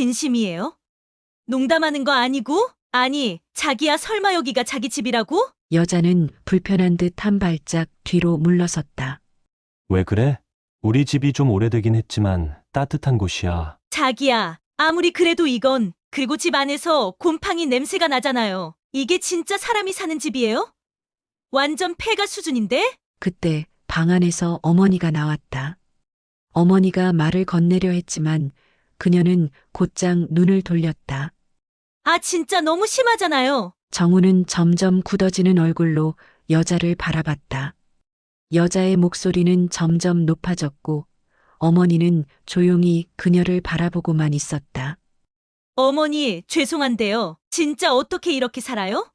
진심이에요? 농담하는 거 아니고? 아니, 자기야 설마 여기가 자기 집이라고? 여자는 불편한 듯 한 발짝 뒤로 물러섰다. 왜 그래? 우리 집이 좀 오래되긴 했지만 따뜻한 곳이야. 자기야, 아무리 그래도 이건, 그리고 집 안에서 곰팡이 냄새가 나잖아요. 이게 진짜 사람이 사는 집이에요? 완전 폐가 수준인데? 그때 방 안에서 어머니가 나왔다. 어머니가 말을 건네려 했지만 그녀는 곧장 눈을 돌렸다. 아, 진짜 너무 심하잖아요. 정우는 점점 굳어지는 얼굴로 여자를 바라봤다. 여자의 목소리는 점점 높아졌고 어머니는 조용히 그녀를 바라보고만 있었다. 어머니, 죄송한데요. 진짜 어떻게 이렇게 살아요?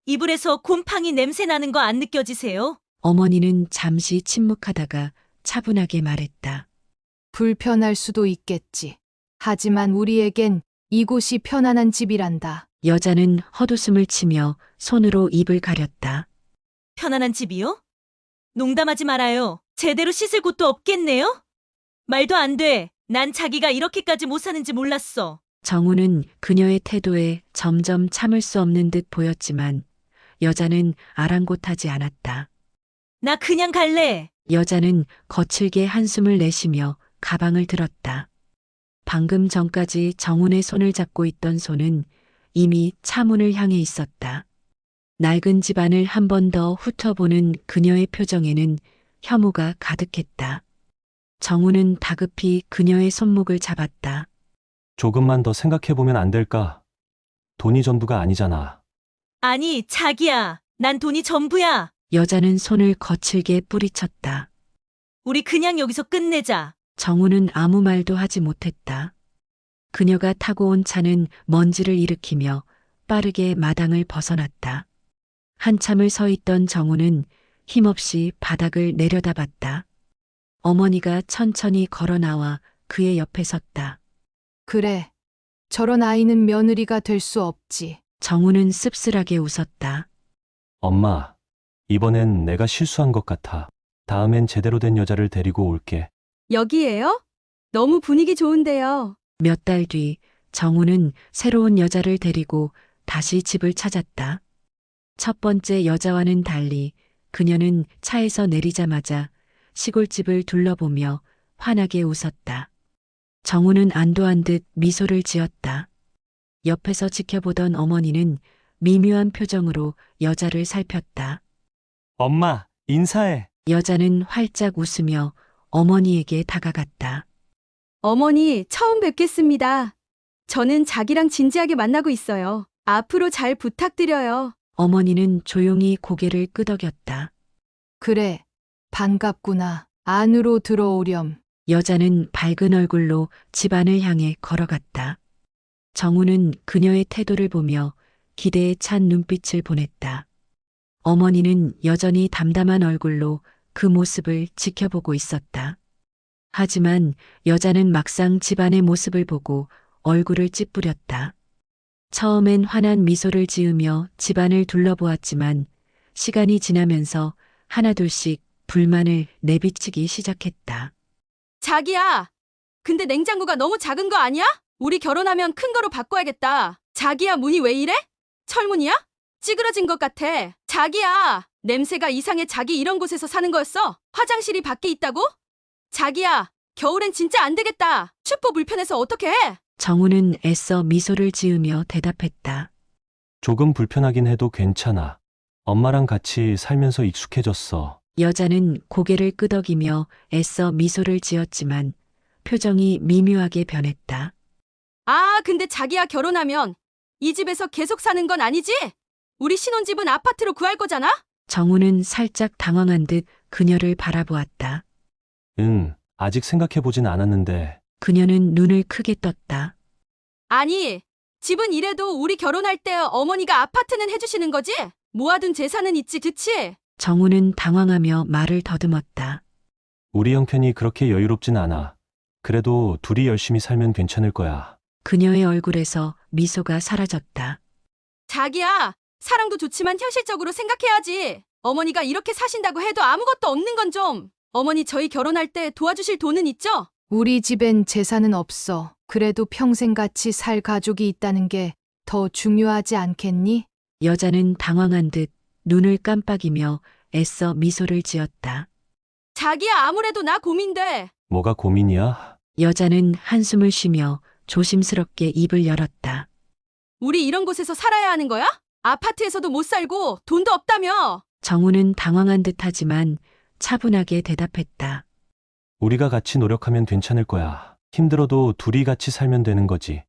이불에서 곰팡이 냄새 나는 거 안 느껴지세요? 어머니는 잠시 침묵하다가 차분하게 말했다. 불편할 수도 있겠지. 하지만 우리에겐 이곳이 편안한 집이란다. 여자는 헛웃음을 치며 손으로 입을 가렸다. 편안한 집이요? 농담하지 말아요. 제대로 씻을 곳도 없겠네요? 말도 안 돼. 난 자기가 이렇게까지 못 사는지 몰랐어. 정우는 그녀의 태도에 점점 참을 수 없는 듯 보였지만 여자는 아랑곳하지 않았다. 나 그냥 갈래. 여자는 거칠게 한숨을 내쉬며 가방을 들었다. 방금 전까지 정훈의 손을 잡고 있던 손은 이미 차문을 향해 있었다. 낡은 집안을 한 번 더 훑어보는 그녀의 표정에는 혐오가 가득했다. 정훈은 다급히 그녀의 손목을 잡았다. 조금만 더 생각해보면 안 될까? 돈이 전부가 아니잖아. 아니, 자기야. 난 돈이 전부야. 여자는 손을 거칠게 뿌리쳤다. 우리 그냥 여기서 끝내자. 정우는 아무 말도 하지 못했다. 그녀가 타고 온 차는 먼지를 일으키며 빠르게 마당을 벗어났다. 한참을 서 있던 정우는 힘없이 바닥을 내려다봤다. 어머니가 천천히 걸어 나와 그의 옆에 섰다. 그래. 저런 아이는 며느리가 될 수 없지. 정우는 씁쓸하게 웃었다. 엄마, 이번엔 내가 실수한 것 같아. 다음엔 제대로 된 여자를 데리고 올게. 여기에요? 너무 분위기 좋은데요. 몇 달 뒤 정우는 새로운 여자를 데리고 다시 집을 찾았다. 첫 번째 여자와는 달리 그녀는 차에서 내리자마자 시골집을 둘러보며 환하게 웃었다. 정우는 안도한 듯 미소를 지었다. 옆에서 지켜보던 어머니는 미묘한 표정으로 여자를 살폈다. 엄마, 인사해. 여자는 활짝 웃으며 어머니에게 다가갔다. 어머니, 처음 뵙겠습니다. 저는 자기랑 진지하게 만나고 있어요. 앞으로 잘 부탁드려요. 어머니는 조용히 고개를 끄덕였다. 그래. 반갑구나. 안으로 들어오렴. 여자는 밝은 얼굴로 집안을 향해 걸어갔다. 정우는 그녀의 태도를 보며 기대에 찬 눈빛을 보냈다. 어머니는 여전히 담담한 얼굴로 그 모습을 지켜보고 있었다. 하지만 여자는 막상 집안의 모습을 보고 얼굴을 찌푸렸다. 처음엔 환한 미소를 지으며 집안을 둘러보았지만 시간이 지나면서 하나둘씩 불만을 내비치기 시작했다. 자기야! 근데 냉장고가 너무 작은 거 아니야? 우리 결혼하면 큰 거로 바꿔야겠다. 자기야, 문이 왜 이래? 철문이야? 찌그러진 것 같아. 자기야! 냄새가 이상해. 자기 이런 곳에서 사는 거였어? 화장실이 밖에 있다고? 자기야! 겨울엔 진짜 안 되겠다. 춥고 불편해서 어떡해? 정우는 애써 미소를 지으며 대답했다. 조금 불편하긴 해도 괜찮아. 엄마랑 같이 살면서 익숙해졌어. 여자는 고개를 끄덕이며 애써 미소를 지었지만 표정이 미묘하게 변했다. 아, 근데 자기야, 결혼하면 이 집에서 계속 사는 건 아니지? 우리 신혼집은 아파트로 구할 거잖아? 정우는 살짝 당황한 듯 그녀를 바라보았다. 응, 아직 생각해보진 않았는데. 그녀는 눈을 크게 떴다. 아니, 집은 이래도 우리 결혼할 때 어머니가 아파트는 해주시는 거지? 모아둔 재산은 있지, 그치? 정우는 당황하며 말을 더듬었다. 우리 형편이 그렇게 여유롭진 않아. 그래도 둘이 열심히 살면 괜찮을 거야. 그녀의 얼굴에서 미소가 사라졌다. 자기야, 사랑도 좋지만 현실적으로 생각해야지. 어머니가 이렇게 사신다고 해도 아무것도 없는 건 좀. 어머니 저희 결혼할 때 도와주실 돈은 있죠? 우리 집엔 재산은 없어. 그래도 평생 같이 살 가족이 있다는 게 더 중요하지 않겠니? 여자는 당황한 듯 눈을 깜빡이며 애써 미소를 지었다. 자기야, 아무래도 나 고민돼. 뭐가 고민이야? 여자는 한숨을 쉬며 조심스럽게 입을 열었다. 우리 이런 곳에서 살아야 하는 거야? 아파트에서도 못 살고 돈도 없다며. 정우는 당황한 듯하지만 차분하게 대답했다. 우리가 같이 노력하면 괜찮을 거야. 힘들어도 둘이 같이 살면 되는 거지.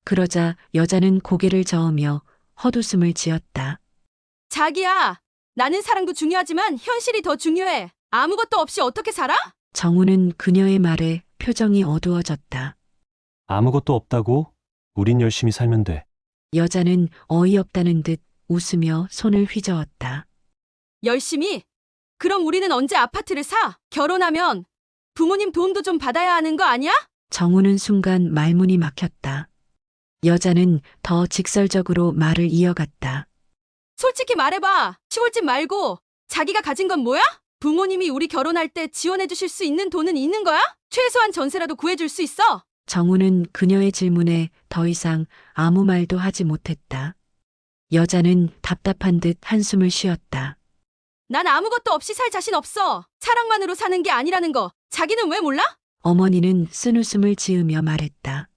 그러자 여자는 고개를 저으며 헛웃음을 지었다. 자기야, 나는 사랑도 중요하지만 현실이 더 중요해. 아무것도 없이 어떻게 살아? 정우는 그녀의 말에 표정이 어두워졌다. 아무것도 없다고? 우린 열심히 살면 돼. 여자는 어이없다는 듯 웃으며 손을 휘저었다. 열심히? 그럼 우리는 언제 아파트를 사? 결혼하면 부모님 도움도 좀 받아야 하는 거 아니야? 정우는 순간 말문이 막혔다. 여자는 더 직설적으로 말을 이어갔다. 솔직히 말해봐. 시골집 말고 자기가 가진 건 뭐야? 부모님이 우리 결혼할 때 지원해 주실 수 있는 돈은 있는 거야? 최소한 전세라도 구해줄 수 있어? 정우는 그녀의 질문에 더 이상 아무 말도 하지 못했다. 여자는 답답한 듯 한숨을 쉬었다. 난 아무것도 없이 살 자신 없어. 사랑만으로 사는 게 아니라는 거. 자기는 왜 몰라? 어머니는 쓴웃음을 지으며 말했다.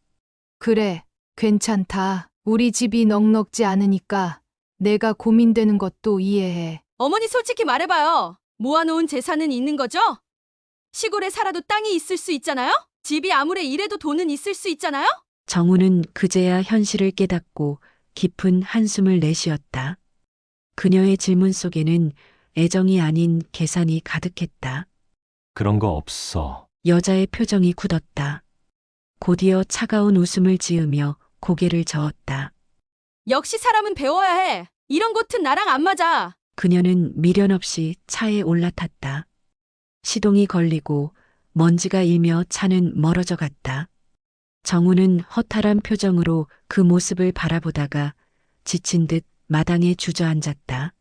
그래, 괜찮다. 우리 집이 넉넉지 않으니까 내가 고민되는 것도 이해해. 어머니 솔직히 말해봐요. 모아놓은 재산은 있는 거죠? 시골에 살아도 땅이 있을 수 있잖아요? 집이 아무리 이래도 돈은 있을 수 있잖아요? 정우는 그제야 현실을 깨닫고 깊은 한숨을 내쉬었다. 그녀의 질문 속에는 애정이 아닌 계산이 가득했다. 그런 거 없어. 여자의 표정이 굳었다. 곧이어 차가운 웃음을 지으며 고개를 저었다. 역시 사람은 배워야 해. 이런 곳은 나랑 안 맞아. 그녀는 미련 없이 차에 올라탔다. 시동이 걸리고 먼지가 일며 차는 멀어져 갔다. 정우는 허탈한 표정으로 그 모습을 바라보다가 지친 듯 마당에 주저앉았다.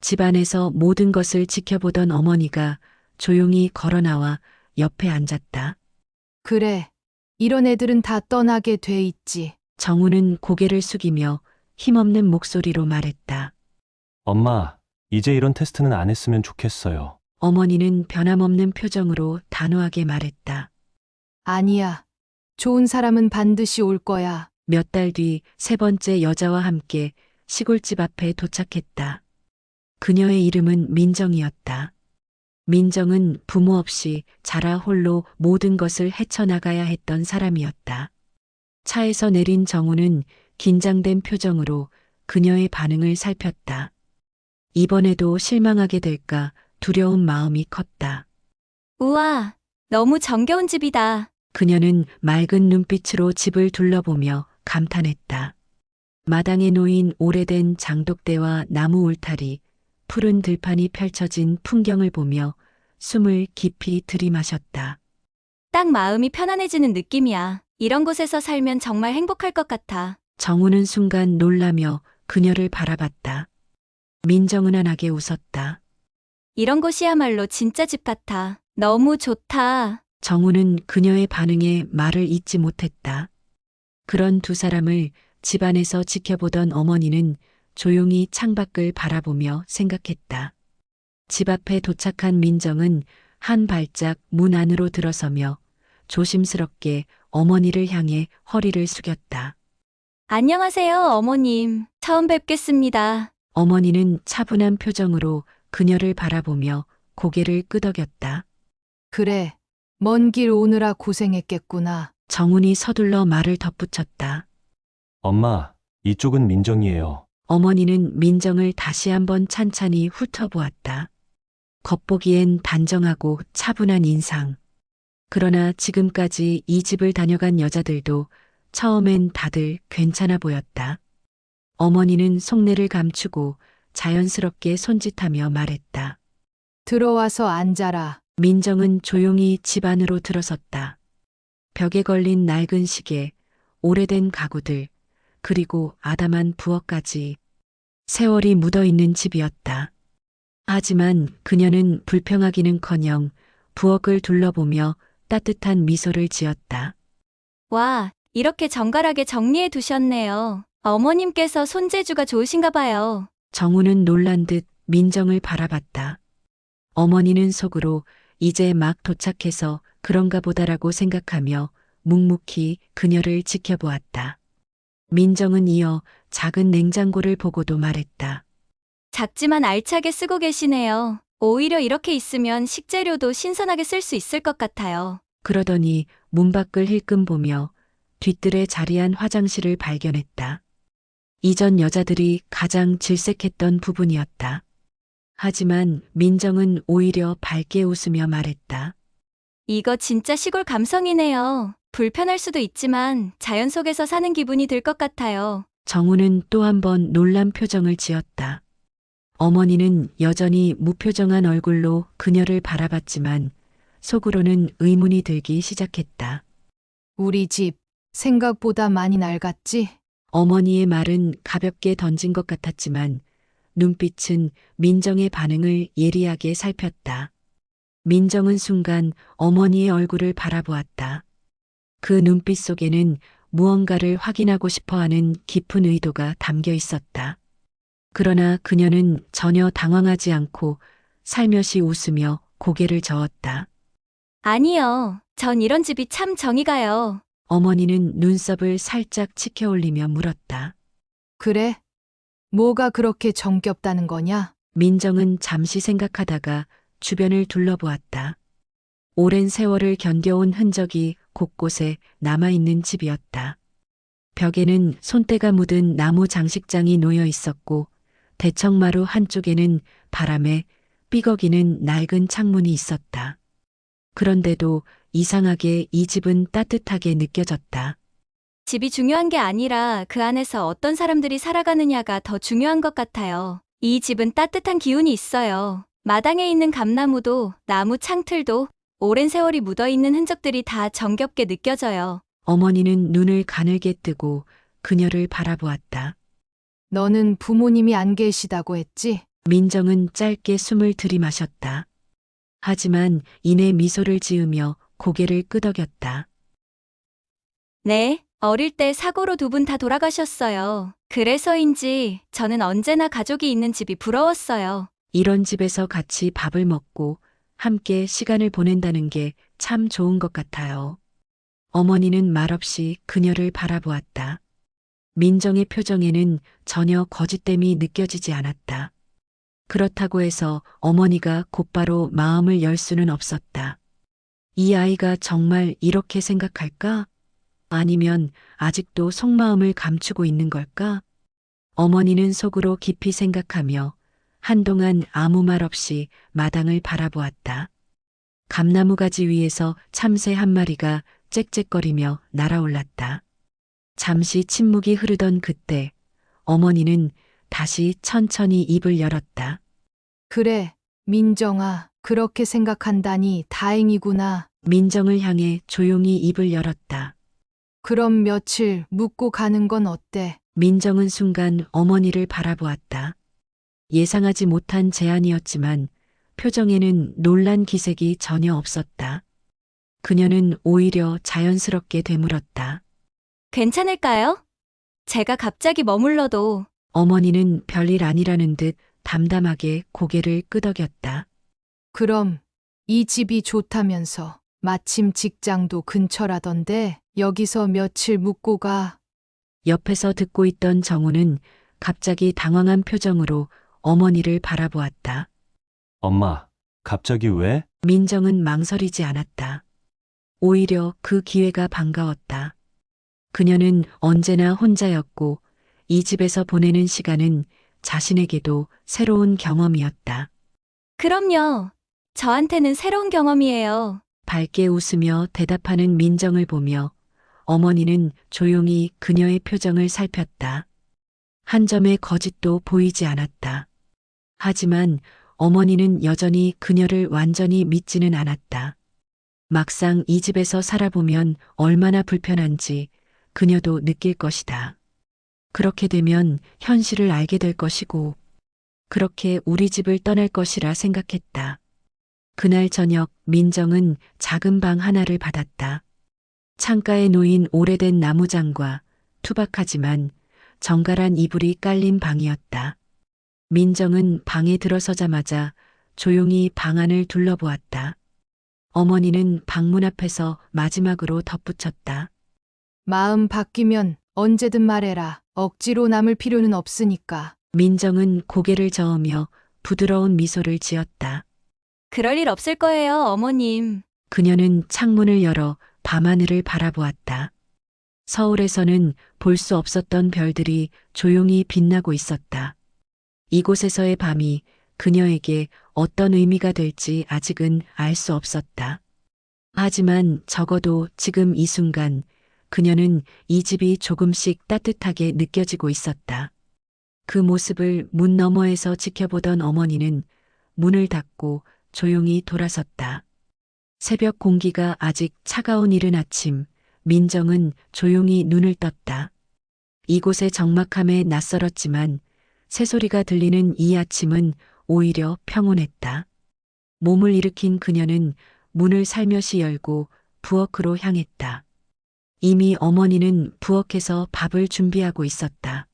집안에서 모든 것을 지켜보던 어머니가 조용히 걸어 나와 옆에 앉았다. 그래, 이런 애들은 다 떠나게 돼 있지. 정우는 고개를 숙이며 힘없는 목소리로 말했다. 엄마, 이제 이런 테스트는 안 했으면 좋겠어요. 어머니는 변함없는 표정으로 단호하게 말했다. 아니야. 좋은 사람은 반드시 올 거야. 몇 달 뒤 세 번째 여자와 함께 시골집 앞에 도착했다. 그녀의 이름은 민정이었다. 민정은 부모 없이 자라 홀로 모든 것을 헤쳐나가야 했던 사람이었다. 차에서 내린 정우는 긴장된 표정으로 그녀의 반응을 살폈다. 이번에도 실망하게 될까 두려운 마음이 컸다. 우와, 너무 정겨운 집이다. 그녀는 맑은 눈빛으로 집을 둘러보며 감탄했다. 마당에 놓인 오래된 장독대와 나무 울타리, 푸른 들판이 펼쳐진 풍경을 보며 숨을 깊이 들이마셨다. 딱 마음이 편안해지는 느낌이야. 이런 곳에서 살면 정말 행복할 것 같아. 정우는 순간 놀라며 그녀를 바라봤다. 민정은 환하게 웃었다. 이런 곳이야말로 진짜 집 같아. 너무 좋다. 정우는 그녀의 반응에 말을 잇지 못했다. 그런 두 사람을 집안에서 지켜보던 어머니는 조용히 창밖을 바라보며 생각했다. 집 앞에 도착한 민정은 한 발짝 문 안으로 들어서며 조심스럽게 어머니를 향해 허리를 숙였다. 안녕하세요, 어머님. 처음 뵙겠습니다. 어머니는 차분한 표정으로 그녀를 바라보며 고개를 끄덕였다. 그래, 먼 길 오느라 고생했겠구나. 정훈이 서둘러 말을 덧붙였다. 엄마, 이쪽은 민정이에요. 어머니는 민정을 다시 한번 찬찬히 훑어보았다. 겉보기엔 단정하고 차분한 인상. 그러나 지금까지 이 집을 다녀간 여자들도 처음엔 다들 괜찮아 보였다. 어머니는 속내를 감추고 자연스럽게 손짓하며 말했다. 들어와서 앉아라. 민정은 조용히 집 안으로 들어섰다. 벽에 걸린 낡은 시계, 오래된 가구들, 그리고 아담한 부엌까지 세월이 묻어있는 집이었다. 하지만 그녀는 불평하기는커녕 부엌을 둘러보며 따뜻한 미소를 지었다. 와, 이렇게 정갈하게 정리해 두셨네요. 어머님께서 손재주가 좋으신가 봐요. 정우는 놀란 듯 민정을 바라봤다. 어머니는 속으로 이제 막 도착해서 그런가 보다라고 생각하며 묵묵히 그녀를 지켜보았다. 민정은 이어 작은 냉장고를 보고도 말했다. 작지만 알차게 쓰고 계시네요. 오히려 이렇게 있으면 식재료도 신선하게 쓸 수 있을 것 같아요. 그러더니 문 밖을 힐끔 보며 뒤뜰에 자리한 화장실을 발견했다. 이전 여자들이 가장 질색했던 부분이었다. 하지만 민정은 오히려 밝게 웃으며 말했다. 이거 진짜 시골 감성이네요. 불편할 수도 있지만 자연 속에서 사는 기분이 들 것 같아요. 정우는 또 한 번 놀란 표정을 지었다. 어머니는 여전히 무표정한 얼굴로 그녀를 바라봤지만 속으로는 의문이 들기 시작했다. 우리 집 생각보다 많이 낡았지? 어머니의 말은 가볍게 던진 것 같았지만 눈빛은 민정의 반응을 예리하게 살폈다. 민정은 순간 어머니의 얼굴을 바라보았다. 그 눈빛 속에는 무언가를 확인하고 싶어 하는 깊은 의도가 담겨 있었다. 그러나 그녀는 전혀 당황하지 않고 살며시 웃으며 고개를 저었다. 아니요. 전 이런 집이 참 정이 가요. 어머니는 눈썹을 살짝 치켜 올리며 물었다. 그래? 뭐가 그렇게 정겹다는 거냐? 민정은 잠시 생각하다가 주변을 둘러보았다. 오랜 세월을 견뎌온 흔적이 곳곳에 남아있는 집이었다. 벽에는 손때가 묻은 나무 장식장이 놓여 있었고 대청마루 한쪽에는 바람에 삐걱이는 낡은 창문이 있었다. 그런데도 이상하게 이 집은 따뜻하게 느껴졌다. 집이 중요한 게 아니라 그 안에서 어떤 사람들이 살아가느냐가 더 중요한 것 같아요. 이 집은 따뜻한 기운이 있어요. 마당에 있는 감나무도 나무 창틀도 오랜 세월이 묻어있는 흔적들이 다 정겹게 느껴져요. 어머니는 눈을 가늘게 뜨고 그녀를 바라보았다. 너는 부모님이 안 계시다고 했지? 민정은 짧게 숨을 들이마셨다. 하지만 이내 미소를 지으며 고개를 끄덕였다. 네, 어릴 때 사고로 두 분 다 돌아가셨어요. 그래서인지 저는 언제나 가족이 있는 집이 부러웠어요. 이런 집에서 같이 밥을 먹고 함께 시간을 보낸다는 게 참 좋은 것 같아요. 어머니는 말없이 그녀를 바라보았다. 민정의 표정에는 전혀 거짓됨이 느껴지지 않았다. 그렇다고 해서 어머니가 곧바로 마음을 열 수는 없었다. 이 아이가 정말 이렇게 생각할까? 아니면 아직도 속마음을 감추고 있는 걸까? 어머니는 속으로 깊이 생각하며 한동안 아무 말 없이 마당을 바라보았다. 감나무 가지 위에서 참새 한 마리가 짹짹거리며 날아올랐다. 잠시 침묵이 흐르던 그때 어머니는 다시 천천히 입을 열었다. 그래, 민정아, 그렇게 생각한다니 다행이구나. 민정을 향해 조용히 입을 열었다. 그럼 며칠 묵고 가는 건 어때? 민정은 순간 어머니를 바라보았다. 예상하지 못한 제안이었지만 표정에는 놀란 기색이 전혀 없었다. 그녀는 오히려 자연스럽게 되물었다. 괜찮을까요? 제가 갑자기 머물러도 어머니는 별일 아니라는 듯 담담하게 고개를 끄덕였다. 그럼 이 집이 좋다면서 마침 직장도 근처라던데 여기서 며칠 묵고 가. 옆에서 듣고 있던 정우는 갑자기 당황한 표정으로 어머니를 바라보았다. 엄마, 갑자기 왜? 민정은 망설이지 않았다. 오히려 그 기회가 반가웠다. 그녀는 언제나 혼자였고 이 집에서 보내는 시간은 자신에게도 새로운 경험이었다. 그럼요. 저한테는 새로운 경험이에요. 밝게 웃으며 대답하는 민정을 보며 어머니는 조용히 그녀의 표정을 살폈다. 한 점의 거짓도 보이지 않았다. 하지만 어머니는 여전히 그녀를 완전히 믿지는 않았다. 막상 이 집에서 살아보면 얼마나 불편한지 그녀도 느낄 것이다. 그렇게 되면 현실을 알게 될 것이고, 그렇게 우리 집을 떠날 것이라 생각했다. 그날 저녁 민정은 작은 방 하나를 받았다. 창가에 놓인 오래된 나무장과 투박하지만 정갈한 이불이 깔린 방이었다. 민정은 방에 들어서자마자 조용히 방 안을 둘러보았다. 어머니는 방문 앞에서 마지막으로 덧붙였다. 마음 바뀌면 언제든 말해라. 억지로 남을 필요는 없으니까. 민정은 고개를 저으며 부드러운 미소를 지었다. 그럴 일 없을 거예요, 어머님. 그녀는 창문을 열어 밤하늘을 바라보았다. 서울에서는 볼 수 없었던 별들이 조용히 빛나고 있었다. 이곳에서의 밤이 그녀에게 어떤 의미가 될지 아직은 알 수 없었다. 하지만 적어도 지금 이 순간 그녀는 이 집이 조금씩 따뜻하게 느껴지고 있었다. 그 모습을 문 너머에서 지켜보던 어머니는 문을 닫고 조용히 돌아섰다. 새벽 공기가 아직 차가운 이른 아침, 민정은 조용히 눈을 떴다. 이곳의 적막함에 낯설었지만 새소리가 들리는 이 아침은 오히려 평온했다. 몸을 일으킨 그녀는 문을 살며시 열고 부엌으로 향했다. 이미 어머니는 부엌에서 밥을 준비하고 있었다.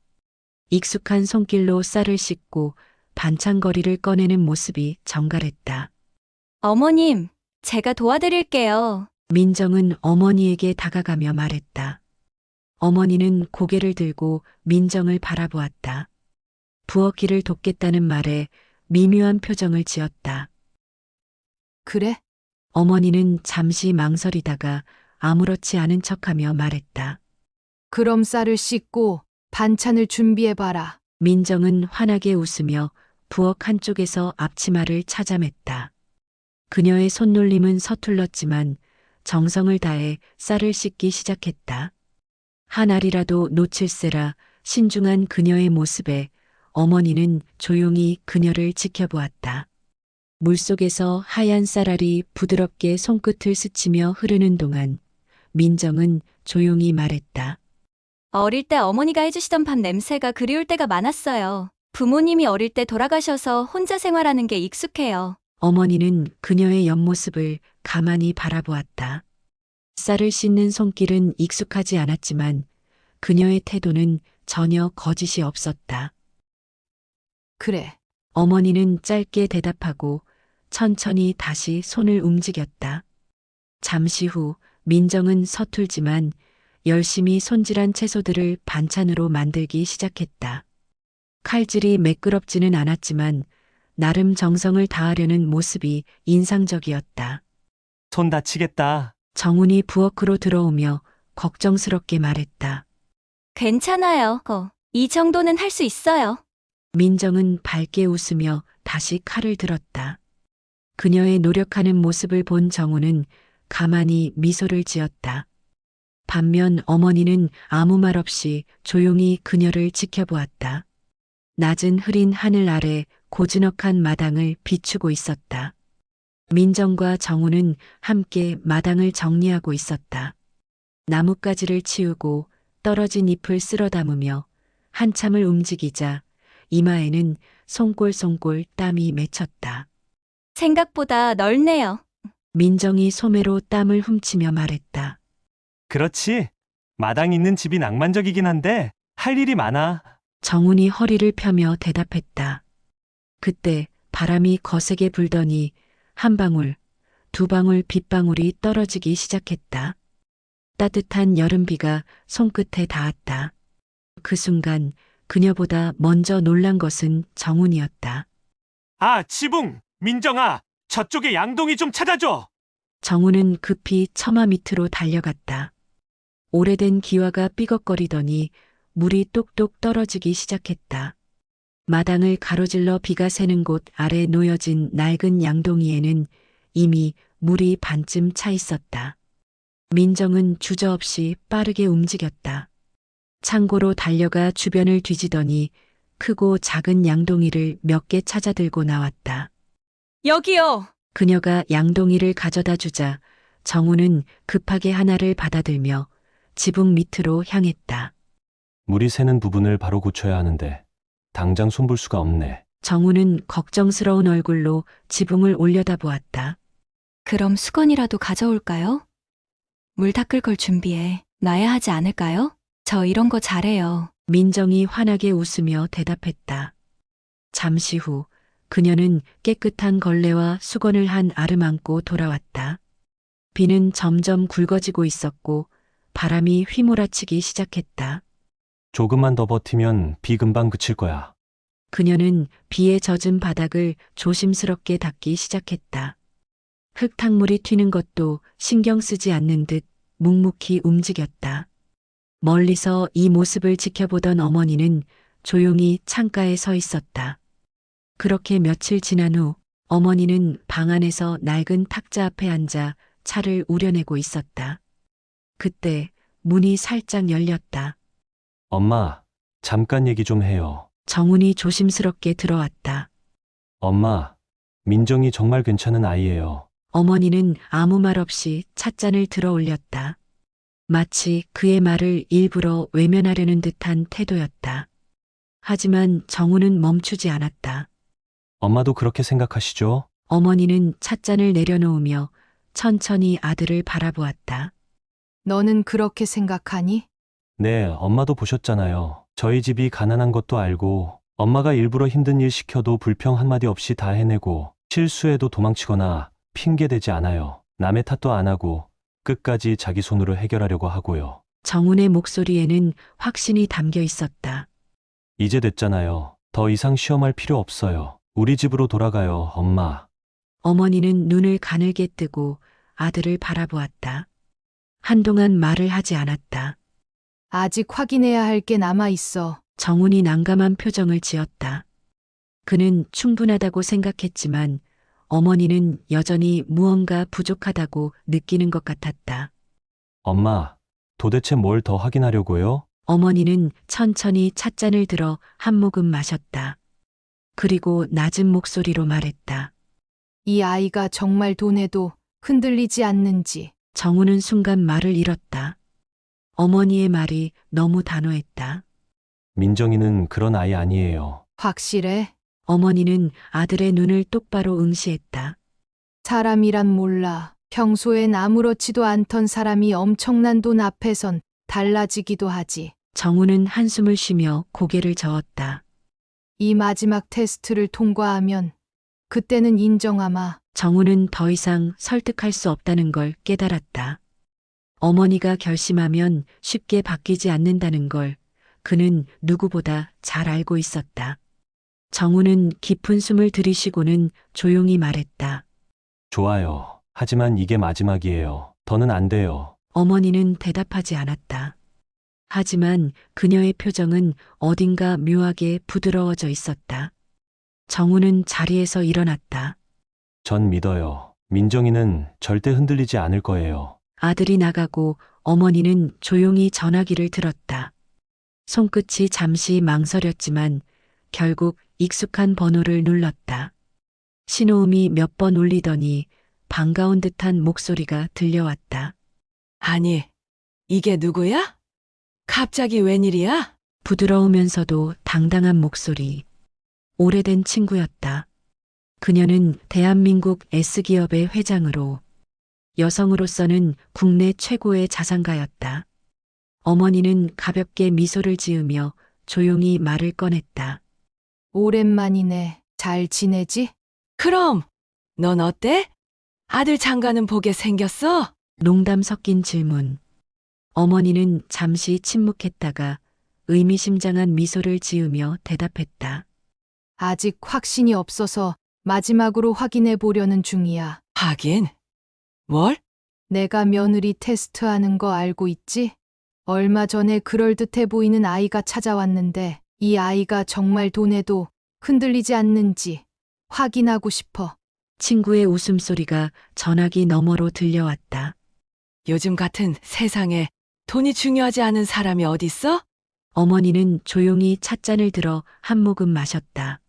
익숙한 손길로 쌀을 씻고 반찬거리를 꺼내는 모습이 정갈했다. 어머님, 제가 도와드릴게요. 민정은 어머니에게 다가가며 말했다. 어머니는 고개를 들고 민정을 바라보았다. 부엌일을 돕겠다는 말에 미묘한 표정을 지었다. 그래? 어머니는 잠시 망설이다가 아무렇지 않은 척하며 말했다. 그럼 쌀을 씻고 반찬을 준비해봐라. 민정은 환하게 웃으며 부엌 한쪽에서 앞치마를 찾아맸다. 그녀의 손놀림은 서툴렀지만 정성을 다해 쌀을 씻기 시작했다. 한 알이라도 놓칠세라 신중한 그녀의 모습에 어머니는 조용히 그녀를 지켜보았다. 물속에서 하얀 쌀알이 부드럽게 손끝을 스치며 흐르는 동안 민정은 조용히 말했다. 어릴 때 어머니가 해주시던 밥 냄새가 그리울 때가 많았어요. 부모님이 어릴 때 돌아가셔서 혼자 생활하는 게 익숙해요. 어머니는 그녀의 옆모습을 가만히 바라보았다. 쌀을 씻는 손길은 익숙하지 않았지만 그녀의 태도는 전혀 거짓이 없었다. 그래. 어머니는 짧게 대답하고 천천히 다시 손을 움직였다. 잠시 후 민정은 서툴지만 열심히 손질한 채소들을 반찬으로 만들기 시작했다. 칼질이 매끄럽지는 않았지만 나름 정성을 다하려는 모습이 인상적이었다. 손 다치겠다. 정훈이 부엌으로 들어오며 걱정스럽게 말했다. 괜찮아요. 이 정도는 할 수 있어요. 민정은 밝게 웃으며 다시 칼을 들었다. 그녀의 노력하는 모습을 본 정우는 가만히 미소를 지었다. 반면 어머니는 아무 말 없이 조용히 그녀를 지켜보았다. 낮은 흐린 하늘 아래 고즈넉한 마당을 비추고 있었다. 민정과 정우는 함께 마당을 정리하고 있었다. 나뭇가지를 치우고 떨어진 잎을 쓸어 담으며 한참을 움직이자 이마에는 송골송골 땀이 맺혔다. 생각보다 넓네요. 민정이 소매로 땀을 훔치며 말했다. 그렇지. 마당 있는 집이 낭만적이긴 한데 할 일이 많아. 정훈이 허리를 펴며 대답했다. 그때 바람이 거세게 불더니 한 방울, 두 방울 빗방울이 떨어지기 시작했다. 따뜻한 여름비가 손끝에 닿았다. 그 순간 그녀보다 먼저 놀란 것은 정훈이었다. 아, 지붕! 민정아! 저쪽에 양동이 좀 찾아줘! 정훈은 급히 처마 밑으로 달려갔다. 오래된 기와가 삐걱거리더니 물이 똑똑 떨어지기 시작했다. 마당을 가로질러 비가 새는 곳 아래 놓여진 낡은 양동이에는 이미 물이 반쯤 차 있었다. 민정은 주저없이 빠르게 움직였다. 창고로 달려가 주변을 뒤지더니 크고 작은 양동이를 몇 개 찾아 들고 나왔다. 여기요. 그녀가 양동이를 가져다 주자 정우는 급하게 하나를 받아들며 지붕 밑으로 향했다. 물이 새는 부분을 바로 고쳐야 하는데 당장 손볼 수가 없네. 정우는 걱정스러운 얼굴로 지붕을 올려다보았다. 그럼 수건이라도 가져올까요? 물 닦을 걸 준비해 놔야 하지 않을까요? 저 이런 거 잘해요. 민정이 환하게 웃으며 대답했다. 잠시 후 그녀는 깨끗한 걸레와 수건을 한 알을 안고 돌아왔다. 비는 점점 굵어지고 있었고 바람이 휘몰아치기 시작했다. 조금만 더 버티면 비 금방 그칠 거야. 그녀는 비에 젖은 바닥을 조심스럽게 닦기 시작했다. 흙탕물이 튀는 것도 신경 쓰지 않는 듯 묵묵히 움직였다. 멀리서 이 모습을 지켜보던 어머니는 조용히 창가에 서 있었다. 그렇게 며칠 지난 후 어머니는 방 안에서 낡은 탁자 앞에 앉아 차를 우려내고 있었다. 그때 문이 살짝 열렸다. 엄마, 잠깐 얘기 좀 해요. 정훈이 조심스럽게 들어왔다. 엄마, 민정이 정말 괜찮은 아이예요. 어머니는 아무 말 없이 찻잔을 들어 올렸다. 마치 그의 말을 일부러 외면하려는 듯한 태도였다. 하지만 정우는 멈추지 않았다. 엄마도 그렇게 생각하시죠? 어머니는 찻잔을 내려놓으며 천천히 아들을 바라보았다. 너는 그렇게 생각하니? 네, 엄마도 보셨잖아요. 저희 집이 가난한 것도 알고 엄마가 일부러 힘든 일 시켜도 불평 한마디 없이 다 해내고 실수해도 도망치거나 핑계대지 않아요. 남의 탓도 안 하고 끝까지 자기 손으로 해결하려고 하고요. 정훈의 목소리에는 확신이 담겨 있었다. 이제 됐잖아요. 더 이상 시험할 필요 없어요. 우리 집으로 돌아가요, 엄마. 어머니는 눈을 가늘게 뜨고 아들을 바라보았다. 한동안 말을 하지 않았다. 아직 확인해야 할 게 남아 있어. 정훈이 난감한 표정을 지었다. 그는 충분하다고 생각했지만 어머니는 여전히 무언가 부족하다고 느끼는 것 같았다. 엄마, 도대체 뭘 더 확인하려고요? 어머니는 천천히 찻잔을 들어 한 모금 마셨다. 그리고 낮은 목소리로 말했다. 이 아이가 정말 돈에도 흔들리지 않는지. 정우는 순간 말을 잃었다. 어머니의 말이 너무 단호했다. 민정이는 그런 아이 아니에요. 확실해? 어머니는 아들의 눈을 똑바로 응시했다. 사람이란 몰라. 평소엔 아무렇지도 않던 사람이 엄청난 돈 앞에선 달라지기도 하지. 정우는 한숨을 쉬며 고개를 저었다. 이 마지막 테스트를 통과하면 그때는 인정하마. 정우는 더 이상 설득할 수 없다는 걸 깨달았다. 어머니가 결심하면 쉽게 바뀌지 않는다는 걸 그는 누구보다 잘 알고 있었다. 정우는 깊은 숨을 들이쉬고는 조용히 말했다. 좋아요. 하지만 이게 마지막이에요. 더는 안 돼요. 어머니는 대답하지 않았다. 하지만 그녀의 표정은 어딘가 묘하게 부드러워져 있었다. 정우는 자리에서 일어났다. 전 믿어요. 민정이는 절대 흔들리지 않을 거예요. 아들이 나가고 어머니는 조용히 전화기를 들었다. 손끝이 잠시 망설였지만 결국 익숙한 번호를 눌렀다. 신호음이 몇 번 울리더니 반가운 듯한 목소리가 들려왔다. 아니, 이게 누구야? 갑자기 웬일이야? 부드러우면서도 당당한 목소리. 오래된 친구였다. 그녀는 대한민국 S기업의 회장으로 여성으로서는 국내 최고의 자산가였다. 어머니는 가볍게 미소를 지으며 조용히 말을 꺼냈다. 오랜만이네. 잘 지내지? 그럼, 넌 어때? 아들 장가는 보게 생겼어? 농담 섞인 질문. 어머니는 잠시 침묵했다가 의미심장한 미소를 지으며 대답했다. 아직 확신이 없어서 마지막으로 확인해 보려는 중이야. 하긴. 뭘? 내가 며느리 테스트하는 거 알고 있지? 얼마 전에 그럴듯해 보이는 아이가 찾아왔는데 이 아이가 정말 돈에도 흔들리지 않는지 확인하고 싶어. 친구의 웃음소리가 전화기 너머로 들려왔다. 요즘 같은 세상에 돈이 중요하지 않은 사람이 어딨어? 어머니는 조용히 찻잔을 들어 한 모금 마셨다.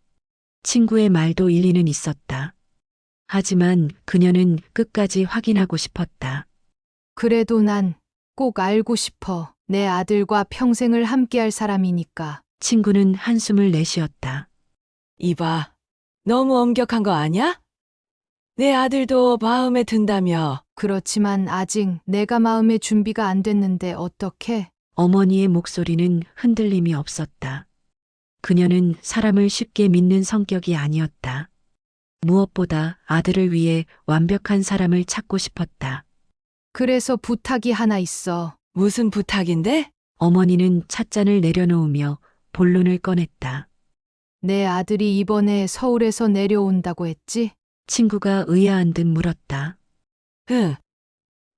친구의 말도 일리는 있었다. 하지만 그녀는 끝까지 확인하고 싶었다. 그래도 난 꼭 알고 싶어. 내 아들과 평생을 함께할 사람이니까. 친구는 한숨을 내쉬었다. 이봐, 너무 엄격한 거 아냐? 내 아들도 마음에 든다며. 그렇지만 아직 내가 마음의 준비가 안 됐는데 어떻게? 어머니의 목소리는 흔들림이 없었다. 그녀는 사람을 쉽게 믿는 성격이 아니었다. 무엇보다 아들을 위해 완벽한 사람을 찾고 싶었다. 그래서 부탁이 하나 있어. 무슨 부탁인데? 어머니는 찻잔을 내려놓으며 본론을 꺼냈다. 내 아들이 이번에 서울에서 내려온다고 했지? 친구가 의아한 듯 물었다. 응.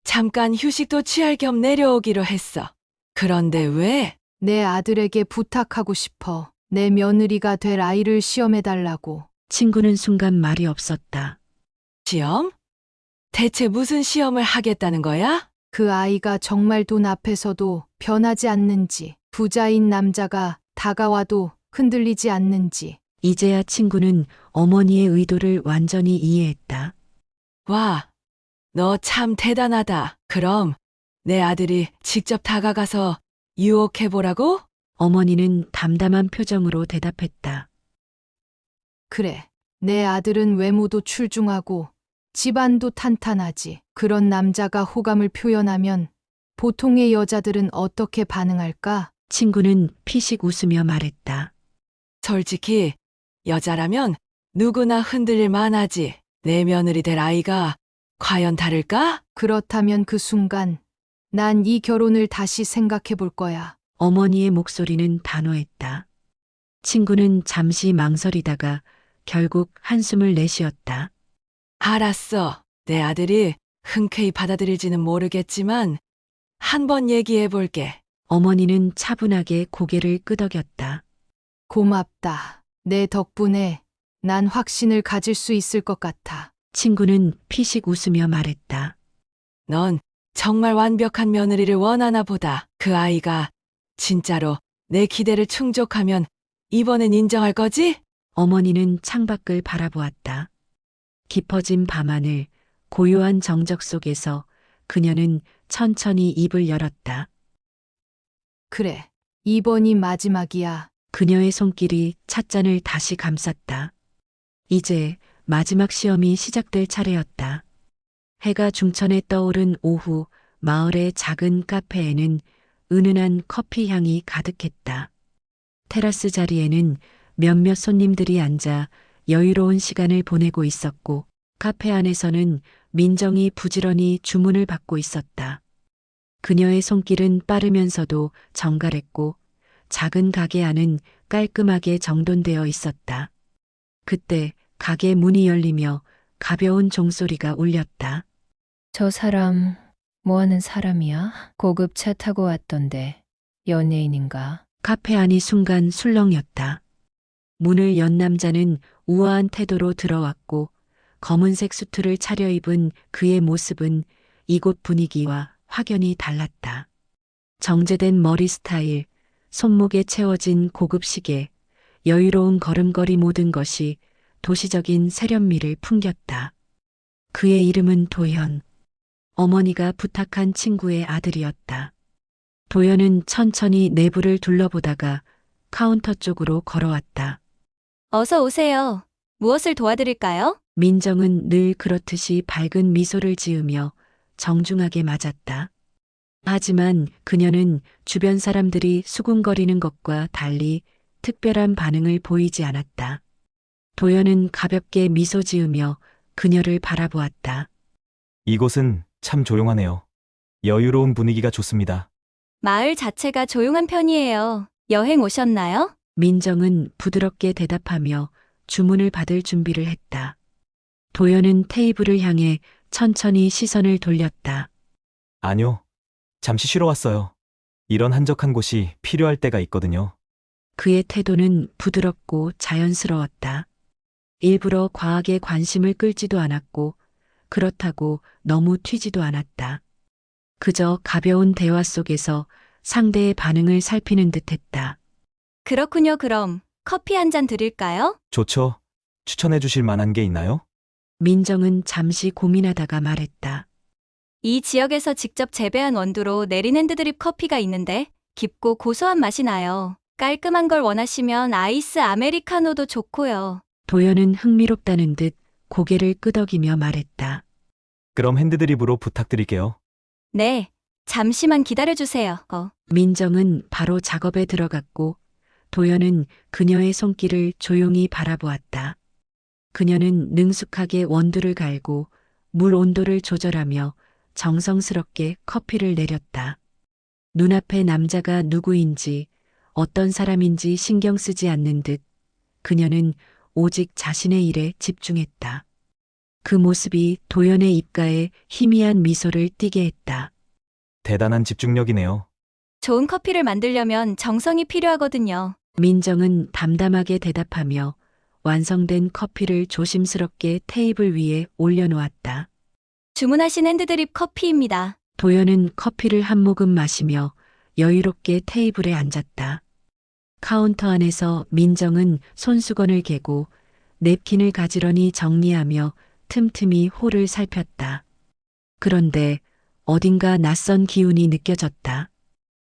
잠깐 휴식도 취할 겸 내려오기로 했어. 그런데 왜? 내 아들에게 부탁하고 싶어. 내 며느리가 될 아이를 시험해달라고. 친구는 순간 말이 없었다. 시험? 대체 무슨 시험을 하겠다는 거야? 그 아이가 정말 돈 앞에서도 변하지 않는지, 부자인 남자가 다가와도 흔들리지 않는지. 이제야 친구는 어머니의 의도를 완전히 이해했다. 와, 너 참 대단하다. 그럼 내 아들이 직접 다가가서 유혹해보라고? 어머니는 담담한 표정으로 대답했다. 그래. 내 아들은 외모도 출중하고 집안도 탄탄하지. 그런 남자가 호감을 표현하면 보통의 여자들은 어떻게 반응할까? 친구는 피식 웃으며 말했다. 솔직히 여자라면 누구나 흔들릴 만하지. 내 며느리 될 아이가 과연 다를까? 그렇다면 그 순간 난 이 결혼을 다시 생각해 볼 거야. 어머니의 목소리는 단호했다. 친구는 잠시 망설이다가 결국 한숨을 내쉬었다. 알았어. 내 아들이 흔쾌히 받아들일지는 모르겠지만 한번 얘기해 볼게. 어머니는 차분하게 고개를 끄덕였다. 고맙다. 내 덕분에 난 확신을 가질 수 있을 것 같아. 친구는 피식 웃으며 말했다. 넌 정말 완벽한 며느리를 원하나 보다. 그 아이가 진짜로 내 기대를 충족하면 이번엔 인정할 거지? 어머니는 창밖을 바라보았다. 깊어진 밤하늘, 고요한 정적 속에서 그녀는 천천히 입을 열었다. 그래. 이번이 마지막이야. 그녀의 손길이 찻잔을 다시 감쌌다. 이제 마지막 시험이 시작될 차례였다. 해가 중천에 떠오른 오후, 마을의 작은 카페에는 은은한 커피 향이 가득했다. 테라스 자리에는 몇몇 손님들이 앉아 여유로운 시간을 보내고 있었고, 카페 안에서는 민정이 부지런히 주문을 받고 있었다. 그녀의 손길은 빠르면서도 정갈했고, 작은 가게 안은 깔끔하게 정돈되어 있었다. 그때 가게 문이 열리며 가벼운 종소리가 울렸다. 저 사람 뭐 하는 사람이야? 고급 차 타고 왔던데 연예인인가? 카페 안이 순간 술렁였다. 문을 연 남자는 우아한 태도로 들어왔고 검은색 수트를 차려입은 그의 모습은 이곳 분위기와 확연히 달랐다. 정제된 머리 스타일, 손목에 채워진 고급 시계, 여유로운 걸음걸이 모든 것이 도시적인 세련미를 풍겼다. 그의 이름은 도현. 어머니가 부탁한 친구의 아들이었다. 도현은 천천히 내부를 둘러보다가 카운터 쪽으로 걸어왔다. 어서 오세요. 무엇을 도와드릴까요? 민정은 늘 그렇듯이 밝은 미소를 지으며 정중하게 맞았다. 하지만 그녀는 주변 사람들이 수군거리는 것과 달리 특별한 반응을 보이지 않았다. 도연은 가볍게 미소 지으며 그녀를 바라보았다. 이곳은 참 조용하네요. 여유로운 분위기가 좋습니다. 마을 자체가 조용한 편이에요. 여행 오셨나요? 민정은 부드럽게 대답하며 주문을 받을 준비를 했다. 도연은 테이블을 향해 천천히 시선을 돌렸다. 아니요. 잠시 쉬러 왔어요. 이런 한적한 곳이 필요할 때가 있거든요. 그의 태도는 부드럽고 자연스러웠다. 일부러 과하게 관심을 끌지도 않았고 그렇다고 너무 튀지도 않았다. 그저 가벼운 대화 속에서 상대의 반응을 살피는 듯했다. 그렇군요. 그럼 커피 한 잔 드릴까요? 좋죠. 추천해 주실 만한 게 있나요? 민정은 잠시 고민하다가 말했다. 이 지역에서 직접 재배한 원두로 내린 핸드드립 커피가 있는데 깊고 고소한 맛이 나요. 깔끔한 걸 원하시면 아이스 아메리카노도 좋고요. 도연은 흥미롭다는 듯 고개를 끄덕이며 말했다. 그럼 핸드드립으로 부탁드릴게요. 네, 잠시만 기다려주세요. 민정은 바로 작업에 들어갔고 도연은 그녀의 손길을 조용히 바라보았다. 그녀는 능숙하게 원두를 갈고 물 온도를 조절하며 정성스럽게 커피를 내렸다. 눈앞의 남자가 누구인지 어떤 사람인지 신경 쓰지 않는 듯 그녀는 오직 자신의 일에 집중했다. 그 모습이 도연의 입가에 희미한 미소를 띠게 했다. 대단한 집중력이네요. 좋은 커피를 만들려면 정성이 필요하거든요. 민정은 담담하게 대답하며 완성된 커피를 조심스럽게 테이블 위에 올려놓았다. 주문하신 핸드드립 커피입니다. 도연은 커피를 한 모금 마시며 여유롭게 테이블에 앉았다. 카운터 안에서 민정은 손수건을 개고 냅킨을 가지런히 정리하며 틈틈이 홀을 살폈다. 그런데 어딘가 낯선 기운이 느껴졌다.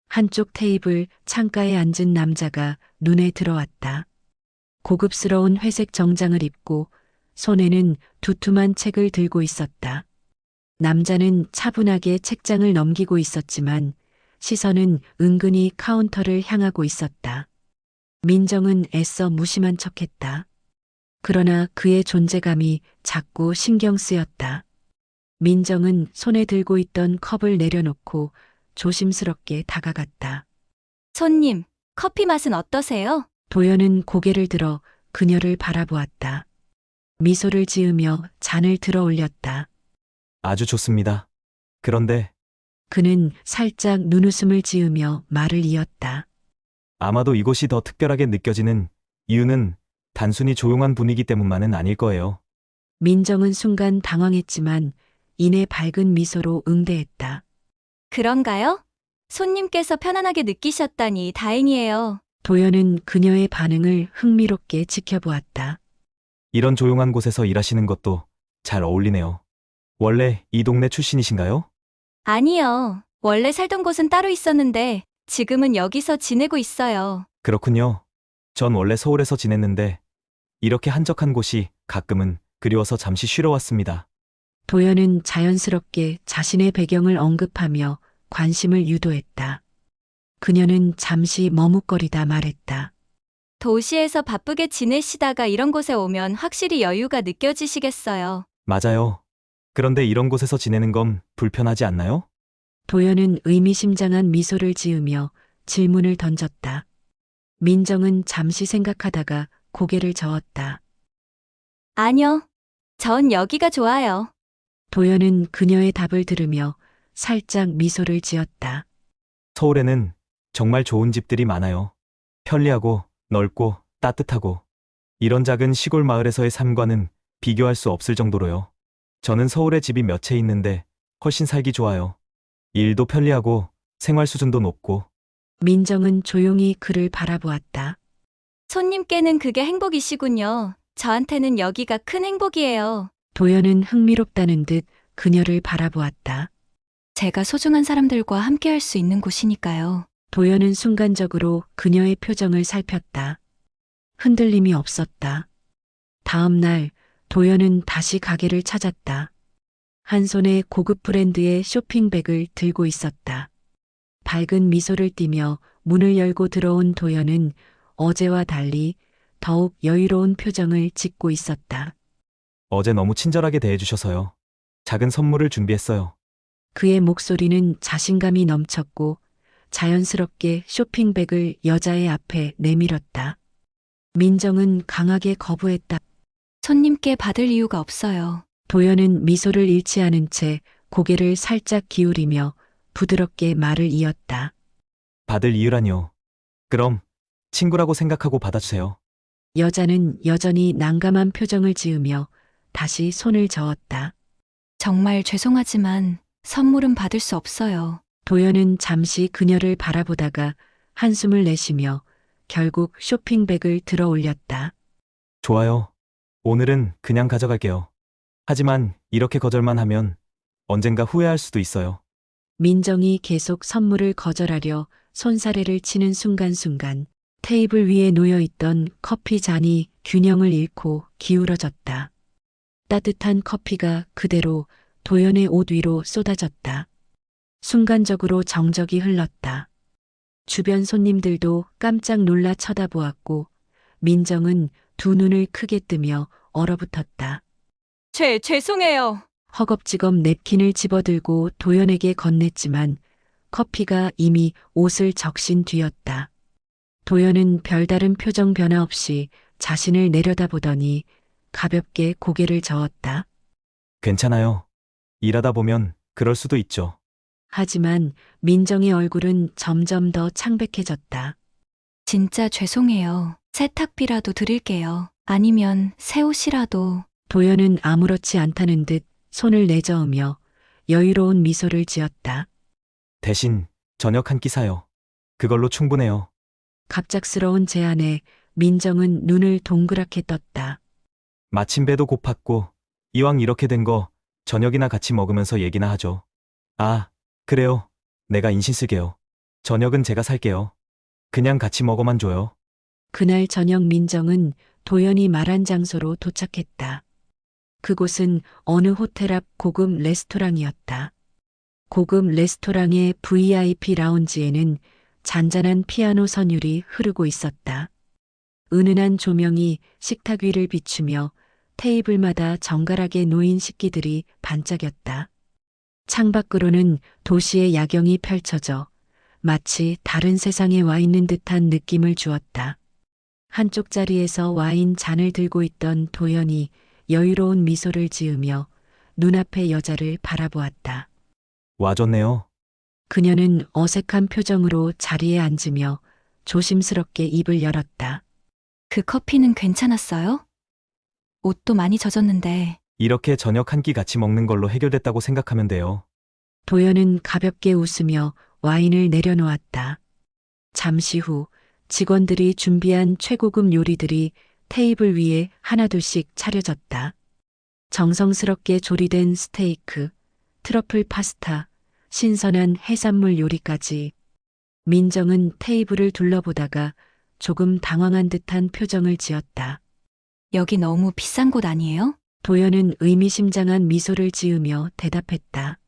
한쪽 테이블 창가에 앉은 남자가 눈에 들어왔다. 고급스러운 회색 정장을 입고 손에는 두툼한 책을 들고 있었다. 남자는 차분하게 책장을 넘기고 있었지만 시선은 은근히 카운터를 향하고 있었다. 민정은 애써 무심한 척했다. 그러나 그의 존재감이 자꾸 신경 쓰였다. 민정은 손에 들고 있던 컵을 내려놓고 조심스럽게 다가갔다. 손님, 커피 맛은 어떠세요? 도연은 고개를 들어 그녀를 바라보았다. 미소를 지으며 잔을 들어 올렸다. 아주 좋습니다. 그런데 그는 살짝 눈웃음을 지으며 말을 이었다. 아마도 이곳이 더 특별하게 느껴지는 이유는 단순히 조용한 분위기 때문만은 아닐 거예요. 민정은 순간 당황했지만 이내 밝은 미소로 응대했다. 그런가요? 손님께서 편안하게 느끼셨다니 다행이에요. 도연은 그녀의 반응을 흥미롭게 지켜보았다. 이런 조용한 곳에서 일하시는 것도 잘 어울리네요. 원래 이 동네 출신이신가요? 아니요. 원래 살던 곳은 따로 있었는데 지금은 여기서 지내고 있어요. 그렇군요. 전 원래 서울에서 지냈는데 이렇게 한적한 곳이 가끔은 그리워서 잠시 쉬러 왔습니다. 도연은 자연스럽게 자신의 배경을 언급하며 관심을 유도했다. 그녀는 잠시 머뭇거리다 말했다. 도시에서 바쁘게 지내시다가 이런 곳에 오면 확실히 여유가 느껴지시겠어요. 맞아요. 그런데 이런 곳에서 지내는 건 불편하지 않나요? 도연은 의미심장한 미소를 지으며 질문을 던졌다. 민정은 잠시 생각하다가 고개를 저었다. 아니요. 전 여기가 좋아요. 도연은 그녀의 답을 들으며 살짝 미소를 지었다. 서울에는 정말 좋은 집들이 많아요. 편리하고 넓고 따뜻하고 이런 작은 시골 마을에서의 삶과는 비교할 수 없을 정도로요. 저는 서울에 집이 몇 채 있는데 훨씬 살기 좋아요. 일도 편리하고 생활 수준도 높고. 민정은 조용히 그를 바라보았다. 손님께는 그게 행복이시군요. 저한테는 여기가 큰 행복이에요. 도연은 흥미롭다는 듯 그녀를 바라보았다. 제가 소중한 사람들과 함께할 수 있는 곳이니까요. 도연은 순간적으로 그녀의 표정을 살폈다. 흔들림이 없었다. 다음 날 도연은 다시 가게를 찾았다. 한 손에 고급 브랜드의 쇼핑백을 들고 있었다. 밝은 미소를 띠며 문을 열고 들어온 도연은 어제와 달리 더욱 여유로운 표정을 짓고 있었다. 어제 너무 친절하게 대해주셔서요. 작은 선물을 준비했어요. 그의 목소리는 자신감이 넘쳤고 자연스럽게 쇼핑백을 여자의 앞에 내밀었다. 민정은 강하게 거부했다. 손님께 받을 이유가 없어요. 도연은 미소를 잃지 않은 채 고개를 살짝 기울이며 부드럽게 말을 이었다. 받을 이유라뇨. 그럼 친구라고 생각하고 받아주세요. 여자는 여전히 난감한 표정을 지으며 다시 손을 저었다. 정말 죄송하지만 선물은 받을 수 없어요. 도연은 잠시 그녀를 바라보다가 한숨을 내쉬며 결국 쇼핑백을 들어 올렸다. 좋아요. 오늘은 그냥 가져갈게요. 하지만 이렇게 거절만 하면 언젠가 후회할 수도 있어요. 민정이 계속 선물을 거절하려 손사래를 치는 순간순간 테이블 위에 놓여있던 커피 잔이 균형을 잃고 기울어졌다. 따뜻한 커피가 그대로 도연의 옷 위로 쏟아졌다. 순간적으로 정적이 흘렀다. 주변 손님들도 깜짝 놀라 쳐다보았고 민정은 두 눈을 크게 뜨며 얼어붙었다. 죄송해요. 허겁지겁 냅킨을 집어들고 도연에게 건넸지만 커피가 이미 옷을 적신 뒤였다. 도연은 별다른 표정 변화 없이 자신을 내려다보더니 가볍게 고개를 저었다. 괜찮아요. 일하다 보면 그럴 수도 있죠. 하지만 민정의 얼굴은 점점 더 창백해졌다. 진짜 죄송해요. 세탁비라도 드릴게요. 아니면 새 옷이라도. 도연은 아무렇지 않다는 듯 손을 내저으며 여유로운 미소를 지었다. 대신 저녁 한 끼 사요. 그걸로 충분해요. 갑작스러운 제안에 민정은 눈을 동그랗게 떴다. 마침 배도 고팠고 이왕 이렇게 된 거 저녁이나 같이 먹으면서 얘기나 하죠. 아, 그래요. 내가 인신 쓰게요. 저녁은 제가 살게요. 그냥 같이 먹어만 줘요. 그날 저녁 민정은 도연이 말한 장소로 도착했다. 그곳은 어느 호텔 앞 고급 레스토랑이었다. 고급 레스토랑의 VIP 라운지에는 잔잔한 피아노 선율이 흐르고 있었다. 은은한 조명이 식탁 위를 비추며 테이블마다 정갈하게 놓인 식기들이 반짝였다. 창밖으로는 도시의 야경이 펼쳐져 마치 다른 세상에 와 있는 듯한 느낌을 주었다. 한쪽 자리에서 와인 잔을 들고 있던 도연이 여유로운 미소를 지으며 눈앞의 여자를 바라보았다. 와줬네요. 그녀는 어색한 표정으로 자리에 앉으며 조심스럽게 입을 열었다. 그 커피는 괜찮았어요? 옷도 많이 젖었는데. 이렇게 저녁 한 끼 같이 먹는 걸로 해결됐다고 생각하면 돼요. 도연은 가볍게 웃으며 와인을 내려놓았다. 잠시 후 직원들이 준비한 최고급 요리들이 테이블 위에 하나둘씩 차려졌다. 정성스럽게 조리된 스테이크, 트러플 파스타, 신선한 해산물 요리까지. 민정은 테이블을 둘러보다가 조금 당황한 듯한 표정을 지었다. 여기 너무 비싼 곳 아니에요? 도연은 의미심장한 미소를 지으며 대답했다.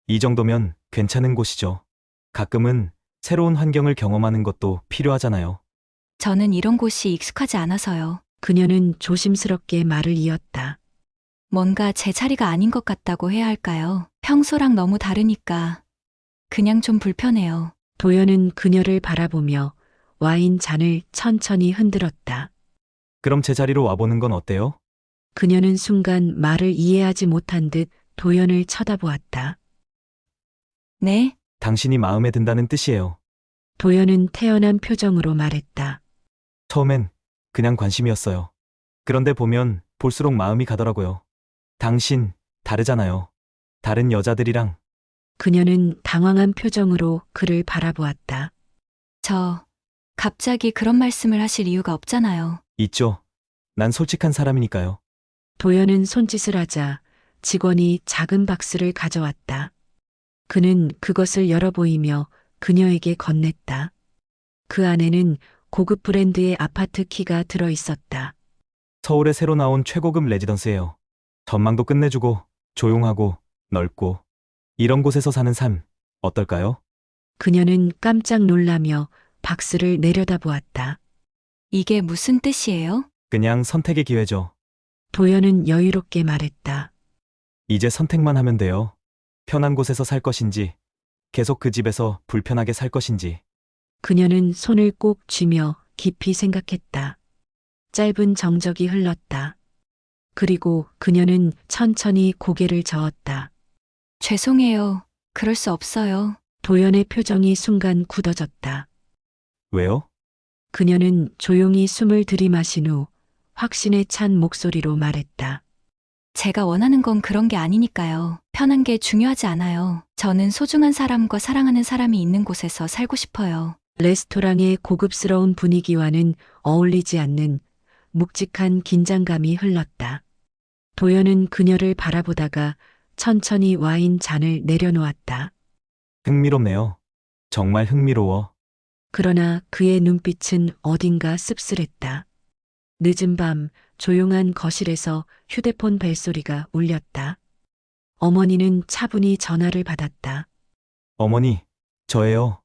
이 정도면 괜찮은 곳이죠. 가끔은 새로운 환경을 경험하는 것도 필요하잖아요. 저는 이런 곳이 익숙하지 않아서요. 그녀는 조심스럽게 말을 이었다. 뭔가 제 자리가 아닌 것 같다고 해야 할까요? 평소랑 너무 다르니까. 그냥 좀 불편해요. 도연은 그녀를 바라보며 와인 잔을 천천히 흔들었다. 그럼 제 자리로 와보는 건 어때요? 그녀는 순간 말을 이해하지 못한 듯 도연을 쳐다보았다. 네? 당신이 마음에 든다는 뜻이에요. 도연은 태연한 표정으로 말했다. 처음엔 그냥 관심이었어요. 그런데 보면 볼수록 마음이 가더라고요. 당신, 다르잖아요. 다른 여자들이랑. 그녀는 당황한 표정으로 그를 바라보았다. 저, 갑자기 그런 말씀을 하실 이유가 없잖아요. 있죠. 난 솔직한 사람이니까요. 도연은 손짓을 하자 직원이 작은 박스를 가져왔다. 그는 그것을 열어 보이며 그녀에게 건넸다. 그 안에는 고급 브랜드의 아파트 키가 들어 있었다. 서울에 새로 나온 최고급 레지던스예요. 전망도 끝내주고 조용하고 넓고 이런 곳에서 사는 삶 어떨까요? 그녀는 깜짝 놀라며 박스를 내려다보았다. 이게 무슨 뜻이에요? 그냥 선택의 기회죠. 도연은 여유롭게 말했다. 이제 선택만 하면 돼요. 편한 곳에서 살 것인지 계속 그 집에서 불편하게 살 것인지. 그녀는 손을 꼭 쥐며 깊이 생각했다. 짧은 정적이 흘렀다. 그리고 그녀는 천천히 고개를 저었다. 죄송해요. 그럴 수 없어요. 도연의 표정이 순간 굳어졌다. 왜요? 그녀는 조용히 숨을 들이마신 후 확신에 찬 목소리로 말했다. 제가 원하는 건 그런 게 아니니까요. 편한 게 중요하지 않아요. 저는 소중한 사람과 사랑하는 사람이 있는 곳에서 살고 싶어요. 레스토랑의 고급스러운 분위기와는 어울리지 않는 묵직한 긴장감이 흘렀다. 도연은 그녀를 바라보다가 천천히 와인 잔을 내려놓았다. 흥미롭네요. 정말 흥미로워. 그러나 그의 눈빛은 어딘가 씁쓸했다. 늦은 밤 조용한 거실에서 휴대폰 벨소리가 울렸다. 어머니는 차분히 전화를 받았다. 어머니, 저예요.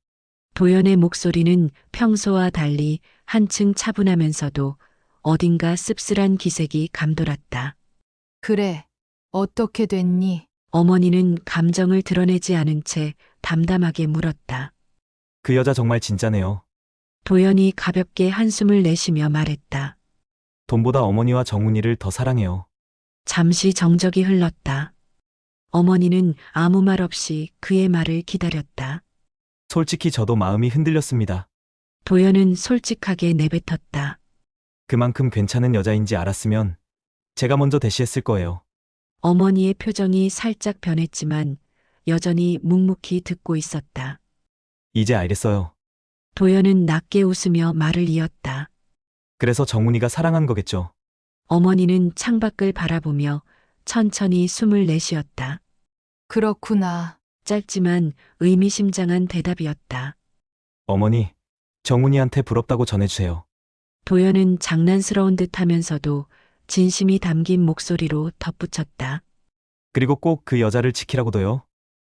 도연의 목소리는 평소와 달리 한층 차분하면서도 어딘가 씁쓸한 기색이 감돌았다. 그래, 어떻게 됐니? 어머니는 감정을 드러내지 않은 채 담담하게 물었다. 그 여자 정말 진짜네요. 도연이 가볍게 한숨을 내쉬며 말했다. 돈보다 어머니와 정훈이를 더 사랑해요. 잠시 정적이 흘렀다. 어머니는 아무 말 없이 그의 말을 기다렸다. 솔직히 저도 마음이 흔들렸습니다. 도연은 솔직하게 내뱉었다. 그만큼 괜찮은 여자인지 알았으면 제가 먼저 대시했을 거예요. 어머니의 표정이 살짝 변했지만 여전히 묵묵히 듣고 있었다. 이제 알겠어요. 도연은 낮게 웃으며 말을 이었다. 그래서 정훈이가 사랑한 거겠죠. 어머니는 창밖을 바라보며 천천히 숨을 내쉬었다. 그렇구나. 짧지만 의미심장한 대답이었다. 어머니, 정훈이한테 부럽다고 전해주세요. 도연은 장난스러운 듯 하면서도 진심이 담긴 목소리로 덧붙였다. 그리고 꼭 그 여자를 지키라고도요.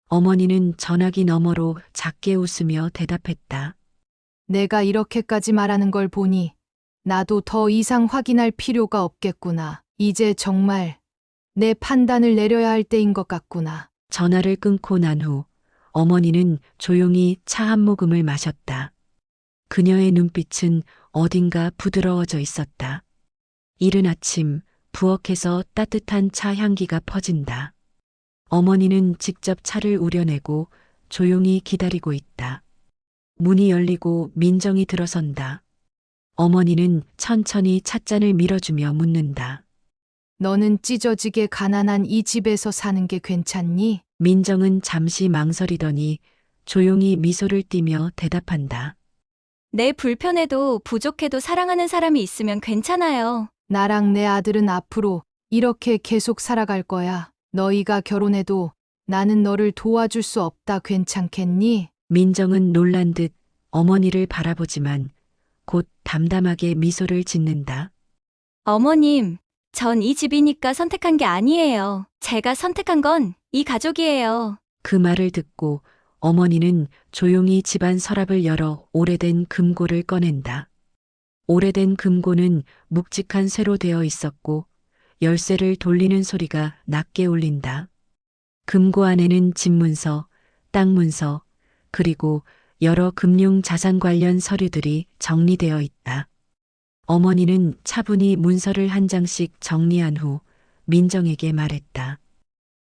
어머니는 전화기 너머로 작게 웃으며 대답했다. 내가 이렇게까지 말하는 걸 보니 나도 더 이상 확인할 필요가 없겠구나. 이제 정말 내 판단을 내려야 할 때인 것 같구나. 전화를 끊고 난 후 어머니는 조용히 차 한 모금을 마셨다. 그녀의 눈빛은 어딘가 부드러워져 있었다. 이른 아침 부엌에서 따뜻한 차 향기가 퍼진다. 어머니는 직접 차를 우려내고 조용히 기다리고 있다. 문이 열리고 민정이 들어선다. 어머니는 천천히 찻잔을 밀어주며 묻는다. 너는 찢어지게 가난한 이 집에서 사는 게 괜찮니? 민정은 잠시 망설이더니 조용히 미소를 띠며 대답한다. 내 불편해도 부족해도 사랑하는 사람이 있으면 괜찮아요. 나랑 내 아들은 앞으로 이렇게 계속 살아갈 거야. 너희가 결혼해도 나는 너를 도와줄 수 없다. 괜찮겠니? 민정은 놀란 듯 어머니를 바라보지만 곧 담담하게 미소를 짓는다. 어머님, 전 이 집이니까 선택한 게 아니에요. 제가 선택한 건 이 가족이에요. 그 말을 듣고 어머니는 조용히 집안 서랍을 열어 오래된 금고를 꺼낸다. 오래된 금고는 묵직한 쇠로 되어 있었고 열쇠를 돌리는 소리가 낮게 울린다. 금고 안에는 집문서, 땅 문서, 그리고 여러 금융 자산 관련 서류들이 정리되어 있다. 어머니는 차분히 문서를 한 장씩 정리한 후 민정에게 말했다.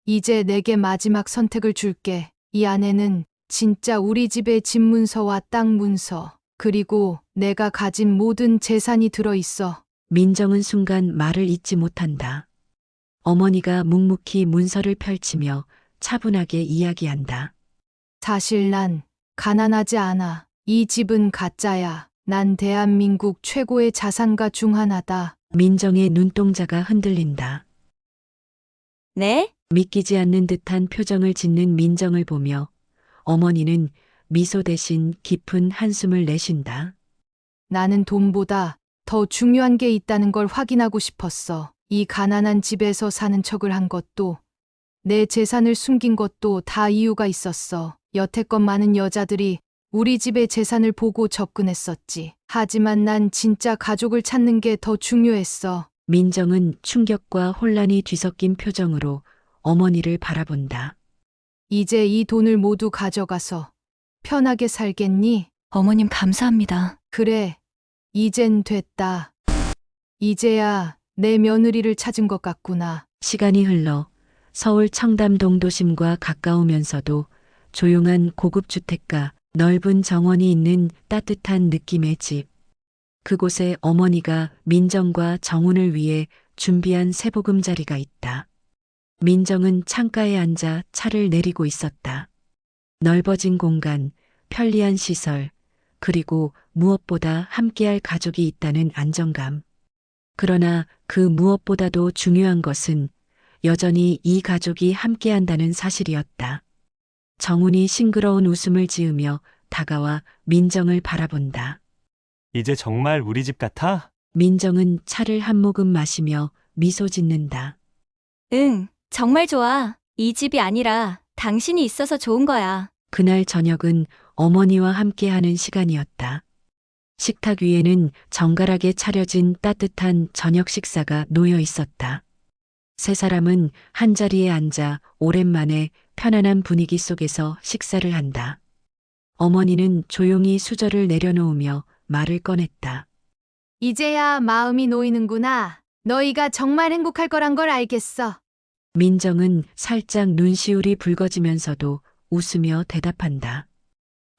이제 내게 마지막 선택을 줄게. 이 안에는 진짜 우리 집의 집 문서와 땅 문서, 그리고 내가 가진 모든 재산이 들어 있어. 민정은 순간 말을 잇지 못한다. 어머니가 묵묵히 문서를 펼치며 차분하게 이야기한다. 사실 난 가난하지 않아. 이 집은 가짜야. 난 대한민국 최고의 자산가 중 하나다. 민정의 눈동자가 흔들린다. 네? 믿기지 않는 듯한 표정을 짓는 민정을 보며 어머니는 미소 대신 깊은 한숨을 내쉰다. 나는 돈보다 더 중요한 게 있다는 걸 확인하고 싶었어. 이 가난한 집에서 사는 척을 한 것도, 내 재산을 숨긴 것도 다 이유가 있었어. 여태껏 많은 여자들이 우리 집의 재산을 보고 접근했었지. 하지만 난 진짜 가족을 찾는 게 더 중요했어. 민정은 충격과 혼란이 뒤섞인 표정으로 어머니를 바라본다. 이제 이 돈을 모두 가져가서 편하게 살겠니? 어머님 감사합니다. 그래, 이젠 됐다. 이제야 내 며느리를 찾은 것 같구나. 시간이 흘러 서울 청담동 도심과 가까우면서도 조용한 고급 주택가, 넓은 정원이 있는 따뜻한 느낌의 집. 그곳에 어머니가 민정과 정훈을 위해 준비한 새보금자리가 있다. 민정은 창가에 앉아 차를 내리고 있었다. 넓어진 공간, 편리한 시설, 그리고 무엇보다 함께할 가족이 있다는 안정감. 그러나 그 무엇보다도 중요한 것은 여전히 이 가족이 함께한다는 사실이었다. 정훈이 싱그러운 웃음을 지으며 다가와 민정을 바라본다. 이제 정말 우리 집 같아? 민정은 차를 한 모금 마시며 미소 짓는다. 응, 정말 좋아. 이 집이 아니라 당신이 있어서 좋은 거야. 그날 저녁은 어머니와 함께하는 시간이었다. 식탁 위에는 정갈하게 차려진 따뜻한 저녁 식사가 놓여 있었다. 세 사람은 한자리에 앉아 오랜만에 편안한 분위기 속에서 식사를 한다. 어머니는 조용히 수저를 내려놓으며 말을 꺼냈다. 이제야 마음이 놓이는구나. 너희가 정말 행복할 거란 걸 알겠어. 민정은 살짝 눈시울이 붉어지면서도 웃으며 대답한다.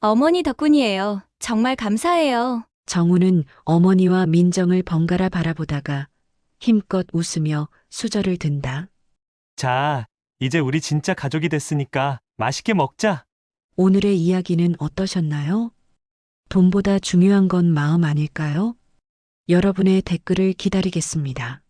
어머니 덕분이에요. 정말 감사해요. 정우는 어머니와 민정을 번갈아 바라보다가 힘껏 웃으며 수저를 든다. 자, 이제 우리 진짜 가족이 됐으니까 맛있게 먹자. 오늘의 이야기는 어떠셨나요? 돈보다 중요한 건 마음 아닐까요? 여러분의 댓글을 기다리겠습니다.